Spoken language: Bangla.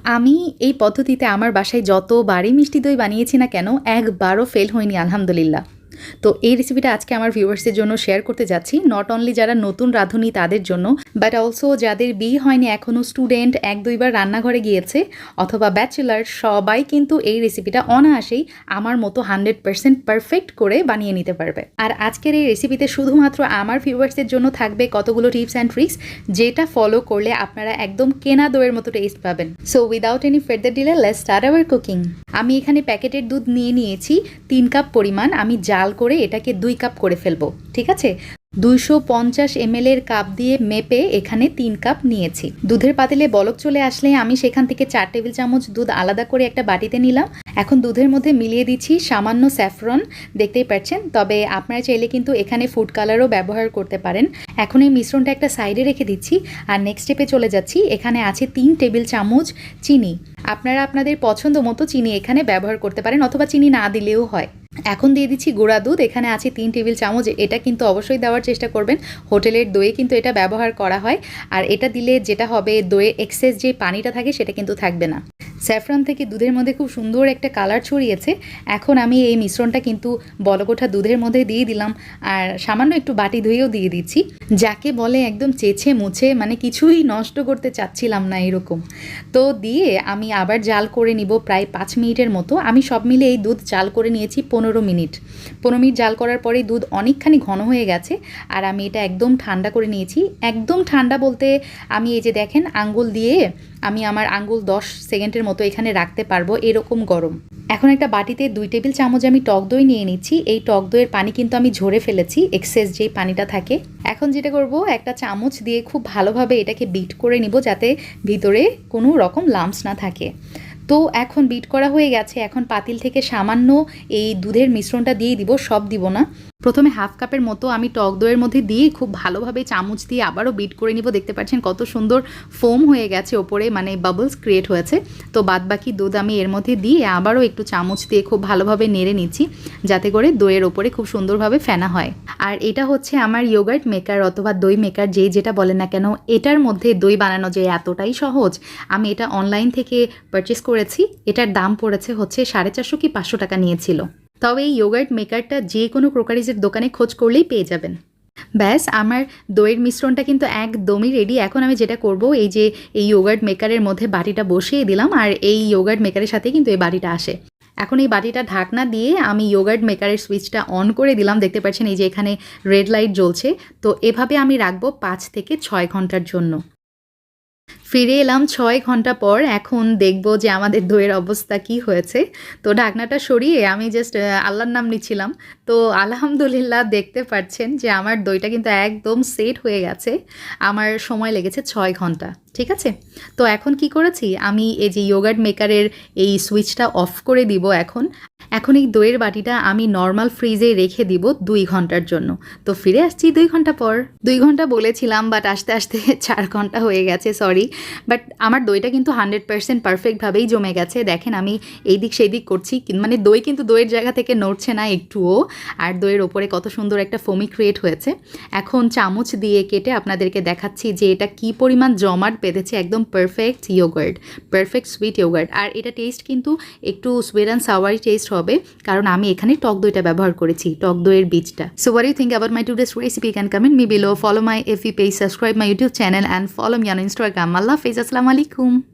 আমি এই পদ্ধতিতে আমার বাসায় যতবারই মিষ্টি দই বানিয়েছি না কেন একবারও ফেল হয়নি আলহামদুলিল্লাহ। তো এই রেসিপিটা আজকে আমার ভিউয়ার্সদের জন্য শেয়ার করতে যাচ্ছি। নট অনলি যারা নতুন রাঁধুনি তাদের জন্য, বাট অলসো যাদের বিয়ে হয়নি এখনও, স্টুডেন্ট, 1-2 বার রান্নাঘরে গিয়েছে অথবা ব্যাচেলার, সবাই কিন্তু এই রেসিপিটা অনায়াসেই আমার মতো 100% পারফেক্ট করে বানিয়ে নিতে পারবে। আর আজকের এই রেসিপিতে শুধুমাত্র আমার ভিউয়ার্সদের জন্য থাকবে কতগুলো টিপস অ্যান্ড ট্রিক্স, যেটা ফলো করলে আপনারা একদম কেনা দইয়ের মতো টেস্ট পাবেন। So without any further delay let's start our cooking. আমি এখানে প্যাকেটের দুধ নিয়েছি 3 কাপ পরিমাণ। আমি জাল করে এটাকে 2 কাপ করে ফেলবো, ঠিক আছে? 250 ml এর কাপ দিয়ে মেপে এখানে 3 কাপ নিয়েছি। দুধের পাতিলে বলক চলে আসলে আমি সেখান থেকে 4 টেবিল চামচ দুধ আলাদা করে একটা বাটিতে নিলাম। এখন দুধের মধ্যে মিলিয়ে দিচ্ছি সামান্য স্যাফরন, দেখতেই পাচ্ছেন। তবে আপনারা চাইলে কিন্তু এখানে ফুড কালারও ব্যবহার করতে পারেন। এখন এই মিশ্রণটা একটা সাইডে রেখে দিচ্ছি আর নেক্সট স্টেপে চলে যাচ্ছি। এখানে আছে 3 টেবিল চামচ চিনি। আপনারা আপনাদের পছন্দ মতো চিনি এখানে ব্যবহার করতে পারেন অথবা চিনি না দিলেও হয়। এখন দিয়ে দিচ্ছি গুঁড়া দুধ। এখানে আছে 3 টেবিল চামচ। এটা কিন্তু অবশ্যই দেওয়ার চেষ্টা করবেন, হোটেলের দইয়ে কিন্তু এটা ব্যবহার করা হয়। আর এটা দিলে যেটা হবে, দইয়ে এক্সেস যে পানিটা থাকে সেটা কিন্তু থাকবে না। স্যাফরন থেকে দুধের মধ্যে খুব সুন্দর একটা কালার ছড়িয়েছে। এখন আমি এই মিশ্রণটা কিন্তু বলকোঠা দুধের মধ্যে দিয়ে দিলাম আর সামান্য একটু বাটি ধুয়েও দিয়ে দিচ্ছি, যাকে বলে একদম চেছে মুছে, মানে কিছুই নষ্ট করতে চাচ্ছিলাম না এরকম। তো দিয়ে আমি আবার জাল করে নিব প্রায় 5 মিনিটের মতো। আমি সব মিলে এই দুধ জাল করে নিয়েছি 15 মিনিট। 15 মিনিট জাল করার পরে দুধ অনেকখানি ঘন হয়ে গেছে আর আমি এটা একদম ঠান্ডা করে নিয়েছি। একদম ঠান্ডা বলতে আমি এই যে দেখেন আঙ্গুল দিয়ে আমি আমার আঙ্গুল 10 সেকেন্ডের মতো এখানে রাখতে পারবো, এরকম গরম। এখন একটা বাটিতে 2 টেবিল চামচ আমি টক দই নিয়ে নিচ্ছি। এই টক দইয়ের পানি কিন্তু আমি ঝরে ফেলেছি, এক্সেস যেই পানিটা থাকে। এখন যেটা করব, একটা চামচ দিয়ে খুব ভালোভাবে এটাকে বিট করে নিব যাতে ভিতরে কোনো রকম লাম্পস না থাকে। তো এখন বিট করা হয়ে গেছে। এখন পাতিল থেকে সামান্য এই দুধের মিশ্রণটা দিয়ে দিব, সব দিব না। প্রথমে হাফ কাপের মতো আমি টক দইয়ের মধ্যে দিয়ে খুব ভালোভাবে চামচ দিয়ে আবারও বিট করে নিব। দেখতে পাচ্ছেন কত সুন্দর ফোম হয়ে গেছে ওপরে, মানে বাবলস ক্রিয়েট হয়েছে। তো বাদবাকি দুধ আমি এর মধ্যে দিয়ে আবারও একটু চামচ দিয়ে খুব ভালোভাবে নেড়ে নিচ্ছি যাতে করে দইয়ের ওপরে খুব সুন্দরভাবে ফেনা হয়। আর এটা হচ্ছে আমার ইয়োগার্ট মেকার অথবা দই মেকার, যেটা বলেন না কেন, এটার মধ্যে দই বানানো যে এতটাই সহজ। আমি এটা অনলাইন থেকে পারচেস করেছি। এটার দাম পড়েছে হচ্ছে 450 কি 500 টাকা নিয়েছিল। তবে এই ইয়োগার্ট মেকারটা যে কোনো ক্রোকারিজের দোকানে খোঁজ করলেই পেয়ে যাবেন। ব্যাস, আমার দইয়ের মিশ্রণটা কিন্তু একদমই রেডি। এখন আমি যেটা করব, এই যে এই ইয়োগার্ট মেকারের মধ্যে বাটিটা বসিয়ে দিলাম আর এই ইয়োগার্ট মেকারের সাথে কিন্তু এই বাটিটা আসে। এখন এই বাটিটা ঢাকনা দিয়ে আমি ইয়োগার্ট মেকারের সুইচটা অন করে দিলাম। দেখতে পাচ্ছেন এই যে এখানে রেড লাইট জ্বলছে। তো এভাবে আমি রাখবো 5 থেকে 6 ঘন্টার জন্য। ফিরে এলাম 6 ঘন্টা পর। এখন দেখব যে আমাদের দইয়ের অবস্থা কি হয়েছে। তো ঢাকনাটা সরিয়ে আমি জাস্ট আল্লাহর নাম নিচ্ছিলাম। তো আলহামদুলিল্লাহ দেখতে পাচ্ছেন যে আমার দইটা কিন্তু একদম সেট হয়ে গেছে। আমার সময় লেগেছে 6 ঘন্টা, ঠিক আছে? তো এখন কি করেছি, আমি এই যে ইয়োগার্ট মেকারের এই সুইচটা অফ করে দিব। এখন এই দইয়ের বাটিটা আমি নর্মাল ফ্রিজে রেখে দিব 2 ঘন্টার জন্য। তো ফিরে আসছি 2 ঘন্টা পর। 2 ঘন্টা বলেছিলাম, বাট আস্তে আস্তে 4 ঘন্টা হয়ে গেছে, সরি। বাট আমার দইটা কিন্তু 100% পারফেক্টভাবেই জমে গেছে। দেখেন আমি এই দিক সেই দিক করছি, মানে দই কিন্তু দইয়ের জায়গা থেকে নড়ছে না একটুও। আর দইয়ের ওপরে কত সুন্দর একটা ফোমি ক্রিয়েট হয়েছে। এখন চামচ দিয়ে কেটে আপনাদেরকে দেখাচ্ছি যে এটা কি পরিমাণ জমাট বেঁধেছে। একদম perfect yoghurt, perfect sweet yoghurt. আর এটা টেস্ট কিন্তু একটু সুইট অ্যান্ড সাওয়ারি টেস্ট হবে, কারণ আমি এখানে টক দইটা ব্যবহার করেছি, টক দইয়ের বীজটা। So what you think about my today's recipe? Can comment me below, follow my FB page, subscribe my YouTube channel and follow me on Instagram. আল্লাহ হাফেজ, আসসালামু আলাইকুম।